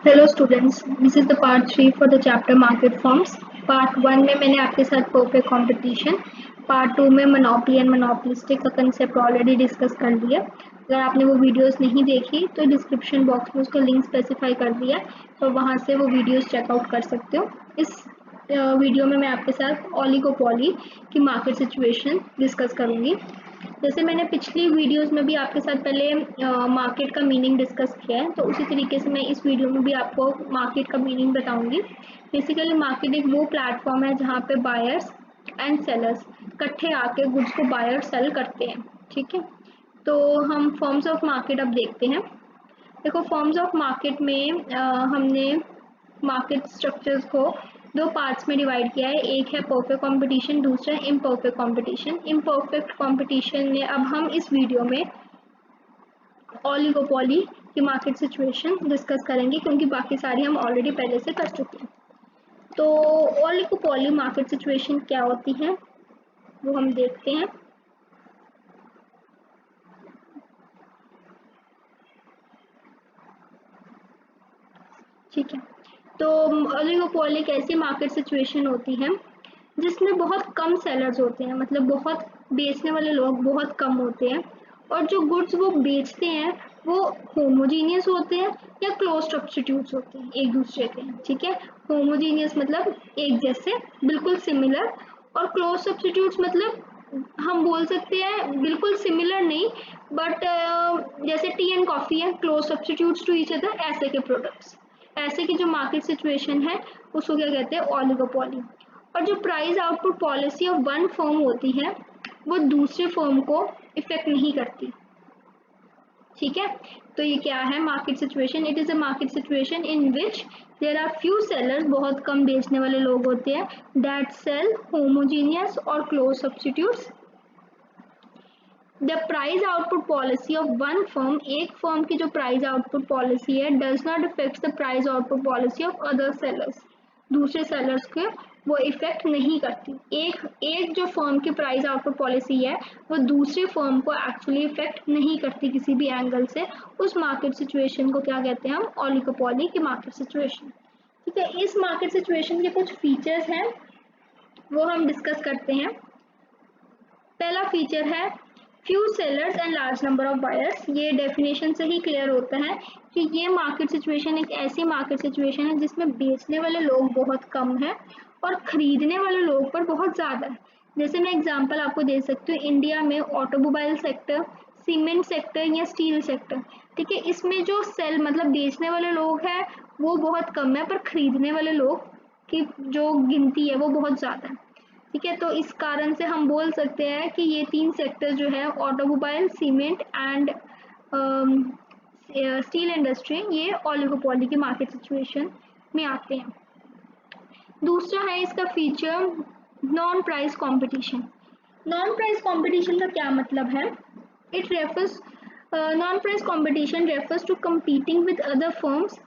Hello students, this is the part 3 for the chapter market forms. Part 1 में मैंने आपके साथ परफेक्ट कंपटीशन, पार्ट 2 में मोनोपोली एंड मोनोपोलिस्टिक का कंसेप्ट ऑलरेडी डिस्कस कर लिया। अगर आपने वो वीडियोस नहीं देखी तो डिस्क्रिप्शन बॉक्स में उसका लिंक स्पेसिफाई कर दिया, तो वहाँ से वो वीडियोस चेकआउट कर सकते हो। इस वीडियो में मैं आपके साथ ओलिगोपोली की मार्केट सिचुएशन डिस्कस करूँगी। जैसे मैंने पिछली वीडियोस में भी आपके साथ पहले मार्केट का मीनिंग डिस्कस किया है, तो उसी तरीके से मैं इस वीडियो में भी आपको मार्केट का मीनिंग बताऊंगी। बेसिकली मार्केट एक वो प्लेटफॉर्म है जहाँ पे बायर्स एंड सेलर्स इकट्ठे आके गुड्स को बाय और सेल करते हैं। ठीक है, तो हम फॉर्म्स ऑफ मार्केट अब देखते हैं। देखो, फॉर्म्स ऑफ मार्केट में हमने मार्केट स्ट्रक्चर्स को दो पार्ट्स में डिवाइड किया है। एक है परफेक्ट कंपटीशन, दूसरा है इम्परफेक्ट कंपटीशन। इम्परफेक्ट कंपटीशन में अब हम इस वीडियो में ओलिगोपोली की मार्केट सिचुएशन डिस्कस करेंगे, क्योंकि बाकी सारी हम ऑलरेडी पहले से कर चुके हैं। तो ओलिगोपोली मार्केट सिचुएशन क्या होती है वो हम देखते हैं। ठीक है, तो ओलिगोपोली एक ऐसी मार्केट सिचुएशन होती है जिसमें बहुत कम सेलर्स होते हैं, मतलब बहुत बेचने वाले लोग बहुत कम होते हैं, और जो गुड्स वो बेचते हैं वो होमोजीनियस होते हैं या क्लोज सब्स्टिट्यूट्स होते हैं एक दूसरे के। ठीक है, होमोजीनियस मतलब एक जैसे, बिल्कुल सिमिलर, और क्लोज सब्स्टिट्यूट्स मतलब हम बोल सकते हैं बिल्कुल सिमिलर नहीं, बट जैसे टी एंड कॉफी है, close substitutes to each other, ऐसे के प्रोडक्ट्स। ऐसे की जो मार्केट सिचुएशन है उसको क्या कहते हैं, ओलिगोपोली। और जो price output policy of one firm होती है वो दूसरे फर्म को इफेक्ट नहीं करती। ठीक है, तो ये क्या है market situation? It is a market situation in which there are few sellers, बहुत कम बेचने वाले लोग होते हैं, दैट सेल होमोजीनियस और close substitutes. The price output policy of one firm, एक फर्म की जो प्राइस आउटपुट पॉलिसी है, does not effect the price output policy of other sellers, दूसरे सेलर्स के वो इफेक्ट नहीं करती। एक जो फर्म की प्राइस आउटपुट पॉलिसी है वो दूसरे फर्म को एक्चुअली इफेक्ट नहीं करती किसी भी एंगल से। उस मार्केट सिचुएशन को क्या कहते हैं हम, ओलिगोपोली की मार्केट सिचुएशन। ठीक है, इस मार्केट सिचुएशन के कुछ फीचर्स हैं वो हम डिस्कस करते हैं। पहला फीचर है few sellers and large number of buyers. ये डेफिनेशन से ही क्लियर होता है कि ये मार्केट सिचुएशन एक ऐसी मार्केट सिचुएशन है जिसमें बेचने वाले लोग बहुत कम हैं और खरीदने वाले लोग पर बहुत ज़्यादा है। जैसे मैं एग्जांपल आपको दे सकती हूँ, इंडिया में ऑटोमोबाइल सेक्टर, सीमेंट सेक्टर या स्टील सेक्टर। ठीक है, इसमें जो सेल मतलब बेचने वाले लोग हैं वो बहुत कम है, पर खरीदने वाले लोग की जो गिनती है वो बहुत ज़्यादा है। ठीक है, तो इस कारण से हम बोल सकते हैं कि ये तीन सेक्टर जो है, automobile, cement and steel industry, ये ओलिगोपोली की मार्केट सिचुएशन में आते हैं। दूसरा है इसका feature non price competition. Non price competition का क्या मतलब है? It refers non price competition refers to competing with other firms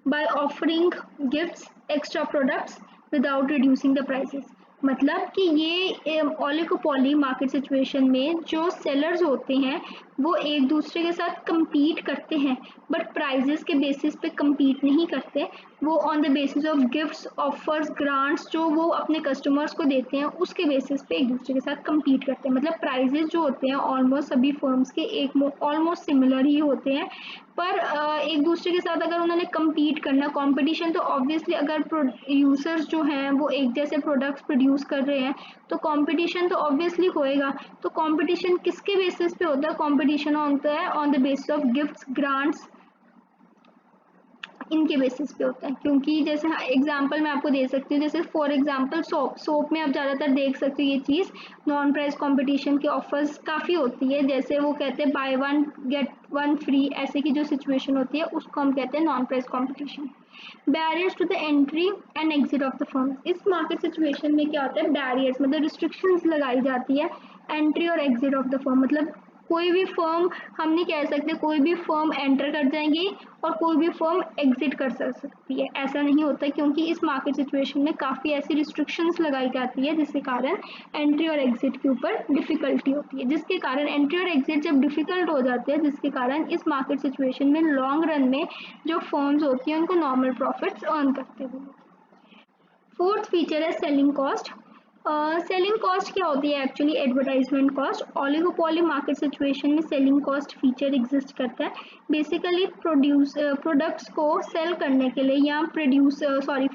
by offering gifts, extra products without reducing the prices। मतलब कि ये ओलिगोपोली मार्केट सिचुएशन में जो सेलर्स होते हैं वो एक दूसरे के साथ compete करते हैं, बट प्राइजेस के बेसिस पे compete नहीं करते। वो on the basis of gifts, offers, grants जो वो अपने कस्टमर्स को देते हैं उसके बेसिस पे एक दूसरे के साथ compete करते हैं। मतलब प्राइजेस जो होते हैं ऑलमोस्ट सभी फर्म्स के एक ऑलमोस्ट सिमिलर ही होते हैं, पर एक दूसरे के साथ अगर उन्होंने compete करना, कंपटीशन, तो ऑब्वियसली अगर प्रोड्यूसर्स जो हैं वो एक जैसे प्रोडक्ट्स प्रोड्यूस कर रहे हैं तो कंपटीशन तो ऑब्वियसली होएगा। तो कंपटीशन किसके बेसिस पे होता है? कंपटीशन होता है on the basis of gifts, grants, इनके बेसिस पे होता है। क्योंकि जैसे एग्जांपल मैं आपको दे सकती हूँ, जैसे फॉर एग्जांपल सोप में आप ज़्यादातर देख सकते हो ये चीज़, नॉन प्राइस कंपटीशन की ऑफर्स काफ़ी होती है। जैसे वो कहते हैं by one get one free, ऐसे की जो सिचुएशन होती है उसको हम कहते हैं non price competition. Barriers to the entry and exit of the firm. इस मार्केट सिचुएशन में क्या होता है, बैरियर्स मतलब रिस्ट्रिक्शंस लगाई जाती है एंट्री और एग्जिट ऑफ द फर्म, मतलब कोई भी फर्म हम नहीं कह सकते कोई भी फर्म एंटर कर जाएंगी और कोई भी फर्म एग्जिट कर सकती है, ऐसा नहीं होता क्योंकि इस मार्केट सिचुएशन में काफ़ी ऐसी रिस्ट्रिक्शंस लगाई जाती है जिसके कारण एंट्री और एग्जिट के ऊपर डिफिकल्टी होती है, जिसके कारण एंट्री और एग्जिट जब डिफिकल्ट हो जाती है जिसके कारण इस मार्केट सिचुएशन में लॉन्ग रन में जो फर्म्स होती हैं उनको नॉर्मल प्रॉफिट्स अर्न करते हुए। फोर्थ फीचर है सेलिंग कॉस्ट। सेलिंग कॉस्ट क्या होती है actually? Advertisement cost. Oligopoly market situation में सेलिंग कॉस्ट फीचर एग्जिस्ट करता है। बेसिकली प्रोडक्ट्स को सेल करने के लिए या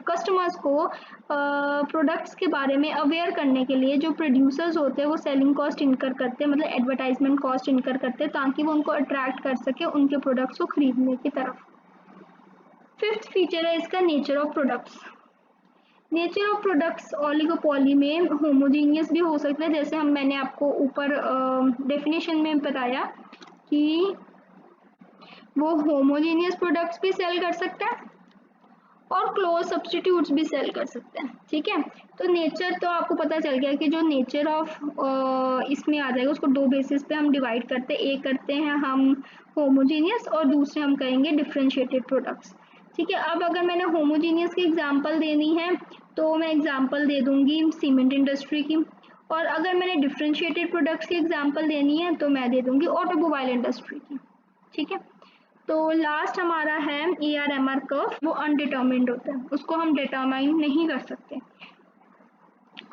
कस्टमर्स को प्रोडक्ट्स के बारे में अवेयर करने के लिए जो प्रोड्यूसर्स होते हैं वो सेलिंग कॉस्ट इनकर करते हैं, मतलब एडवर्टाइजमेंट कॉस्ट इनकर करते हैं ताकि वो उनको अट्रैक्ट कर सके उनके प्रोडक्ट्स को खरीदने की तरफ। फिफ्थ फीचर है इसका nature of products. Nature of products oligopoly में होमोजीनियस भी हो सकता है, जैसे मैंने आपको ऊपर डेफिनेशन में बताया कि वो होमोजीनियस प्रोडक्ट्स भी सेल कर सकता है और क्लोज सब्स्टिट्यूट्स भी सेल कर सकते हैं। ठीक है, तो नेचर तो आपको पता चल गया कि जो नेचर ऑफ इसमें आ जाएगा उसको दो बेसिस पे हम डिवाइड करते हैं, एक करते हैं हम होमोजीनियस और दूसरे हम कहेंगे डिफरेंशिएटेड प्रोडक्ट्स। ठीक है, अब अगर मैंने होमोजीनियस की एग्जांपल देनी है तो मैं एग्जांपल दे दूंगी सीमेंट इंडस्ट्री की, और अगर मैंने डिफरेंशिएटेड प्रोडक्ट्स की एग्जांपल देनी है तो मैं दे दूंगी ऑटोमोबाइल इंडस्ट्री की। ठीक है, तो लास्ट हमारा है ARMR कर्व, वो अनडिटर्मिन्ड होता है, उसको हम डिटरमाइन नहीं कर सकते।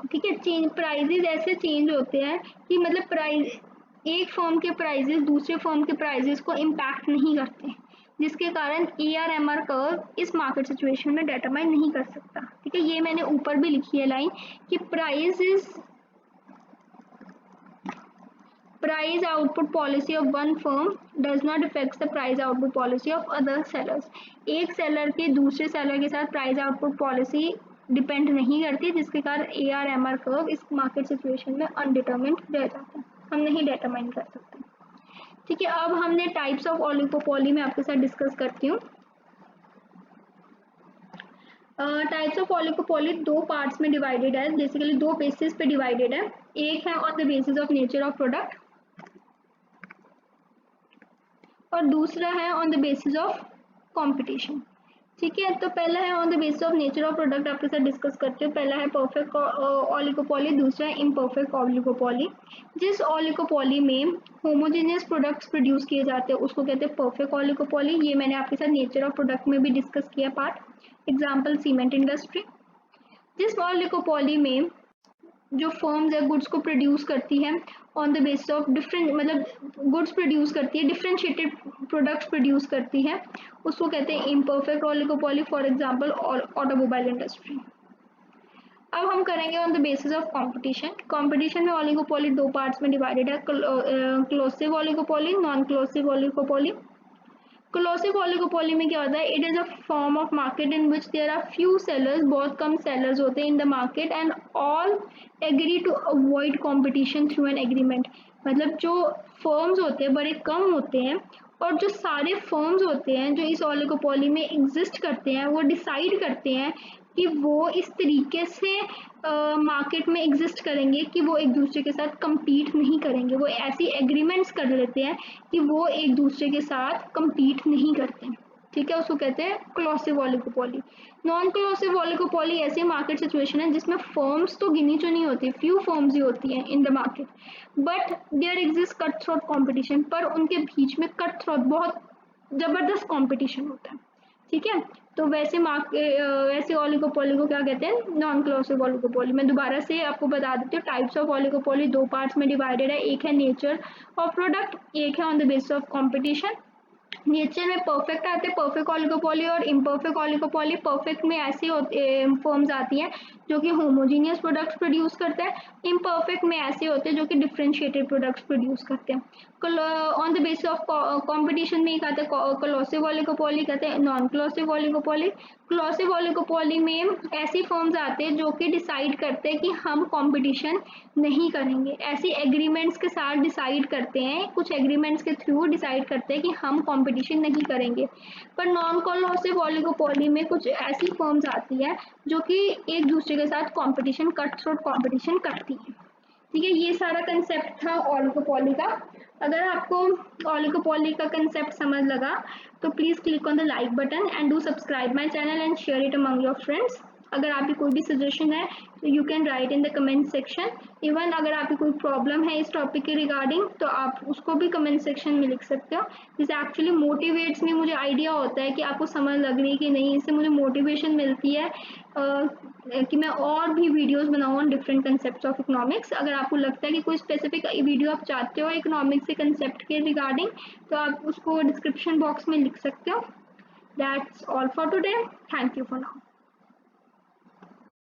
ठीक है, चेंज प्राइजेस ऐसे चेंज होते हैं कि मतलब प्राइस एक फर्म के प्राइजेस दूसरे फर्म के प्राइजेस को इम्पैक्ट नहीं करते, जिसके कारण ARMR कर्व इस मार्केट सिचुएशन में डिटरमाइन नहीं कर सकता। ठीक है, ये मैंने ऊपर भी लिखी है लाइन कि price output policy of one firm does not affect the price output policy of other sellers। एक सेलर के दूसरे सेलर के साथ प्राइस आउटपुट पॉलिसी डिपेंड नहीं करती, जिसके कारण ARMR कर्व इस मार्केट सिचुएशन में अनडिटर्मिन्ड रह जाता है, हम नहीं डिटरमाइन कर सकते। ठीक है, अब हमने टाइप्स ऑफ ओलिगोपोली में आपके साथ डिस्कस करती हूँ। टाइप्स ऑफ ओलिगोपोली दो पार्ट्स में डिवाइडेड है, बेसिकली दो बेसिस पे डिवाइडेड है। एक है on the basis of nature of product और दूसरा है on the basis of competition. ठीक है, तो पहला है on the basis of nature of product, आपके साथ डिस्कस करते हैं। पहला है परफेक्ट ओलिगोपोली, दूसरा है इम्परफेक्ट ओलिगोपोली। जिस ओलिगोपोली में होमोजेनियस प्रोडक्ट्स प्रोड्यूस किए जाते हैं उसको कहते हैं परफेक्ट ओलिगोपोली। ये मैंने आपके साथ नेचर ऑफ प्रोडक्ट में भी डिस्कस किया पार्ट, एग्जाम्पल सीमेंट इंडस्ट्री। जिस ओलिगोपोली में जो फर्म्स है गुड्स को प्रोड्यूस करती है on the basis of different, मतलब गुड्स प्रोड्यूस करती है, डिफरेंशिएटेड प्रोडक्ट्स प्रोड्यूस करती है, उसको कहते हैं imperfect oligopoly, for example automobile industry. अब हम करेंगे on the basis of competition. Competition में ओलिगोपोली दो पार्ट्स में डिवाइडेड है, collusive oligopoly, non collusive oligopoly. Collusive oligopoly में क्या होता है? It is a form of market in which there are few sellers, बहुत कम सेलर्स होते हैं in the market and all agree to avoid competition through an agreement. मतलब जो फर्म्स होते हैं बड़े कम होते हैं और जो सारे फर्म्स होते हैं जो इस ओलिगोपोली में एग्जिस्ट करते हैं वो डिसाइड करते हैं कि वो इस तरीके से मार्केट में एग्जिस्ट करेंगे कि वो एक दूसरे के साथ compete नहीं करेंगे, वो ऐसी एग्रीमेंट्स कर लेते हैं कि वो एक दूसरे के साथ compete नहीं करते। ठीक है, उसको कहते हैं क्लोसिव ओलिगोपोली। नॉन क्लोसिव ओलिगोपोली ऐसी मार्केट सिचुएशन है जिसमें फर्म्स तो गिनी चुनी होती, फ्यू फर्म्स ही होती हैं in the market, but there exist cut throat competition, पर उनके बीच में कट थ्रोट बहुत जबरदस्त कॉम्पिटिशन होता है। ठीक है, तो वैसे ओलिगोपोली को क्या कहते हैं? Non collusive oligopoly. मैं दोबारा से आपको बता देती हूँ, टाइप्स ऑफ ओलिगोपोली दो पार्ट्स में डिवाइडेड है, एक है नेचर ऑफ प्रोडक्ट, एक है on the basis of competition. Nature में परफेक्ट आते हैं, परफेक्ट ओलिगोपोली और इम्परफेक्ट ओलिगोपोली। परफेक्ट में ऐसी फॉर्म्स आती हैं जो कि होमोजीनियस प्रोडक्ट्स प्रोड्यूस करते हैं, इम्परफेक्ट में ऐसे होते हैं जो कि डिफरेंशिएटेड प्रोडक्ट्स प्रोड्यूस करते हैं। On the basis of competition में एक आता है क्लोसिव ओलिगोपोली, कहते हैं non collusive oligopoly. Collusive oligopoly में ऐसी फर्म्स आते हैं जो कि डिसाइड करते हैं कि हम कंपटीशन नहीं करेंगे, ऐसी एग्रीमेंट्स के साथ डिसाइड करते हैं, कुछ एग्रीमेंट्स के थ्रू डिसाइड करते हैं कि हम कंपटीशन नहीं करेंगे। पर नॉन क्लोसिव ओलिगोपोली में कुछ ऐसी फर्म्स आती है जो कि एक दूसरे के साथ कंपटीशन, कट थ्रोट कंपटीशन करती है। ठीक है, ये सारा कंसेप्ट था ओलिगोपोली का। अगर आपको ओलिगोपोली का कंसेप्ट समझ लगा तो please click on the like button and do subscribe my channel and share it among your friends. अगर आपकी कोई भी सजेशन है तो you can write in the comment section. Even अगर आपकी कोई प्रॉब्लम है इस टॉपिक के रिगार्डिंग तो आप उसको भी कमेंट सेक्शन में लिख सकते हो। जिससे एक्चुअली मोटिवेट्स में मुझे आइडिया होता है कि आपको समझ लग रही है कि नहीं, इससे मुझे मोटिवेशन मिलती है कि मैं और भी वीडियोस बनाऊँ on different concept of economics. अगर आपको लगता है कि कोई स्पेसिफिक वीडियो आप चाहते हो इकोनॉमिक्स के कंसेप्ट के रिगार्डिंग तो आप उसको डिस्क्रिप्शन बॉक्स में लिख सकते हो। That's all for today. Thank you for now.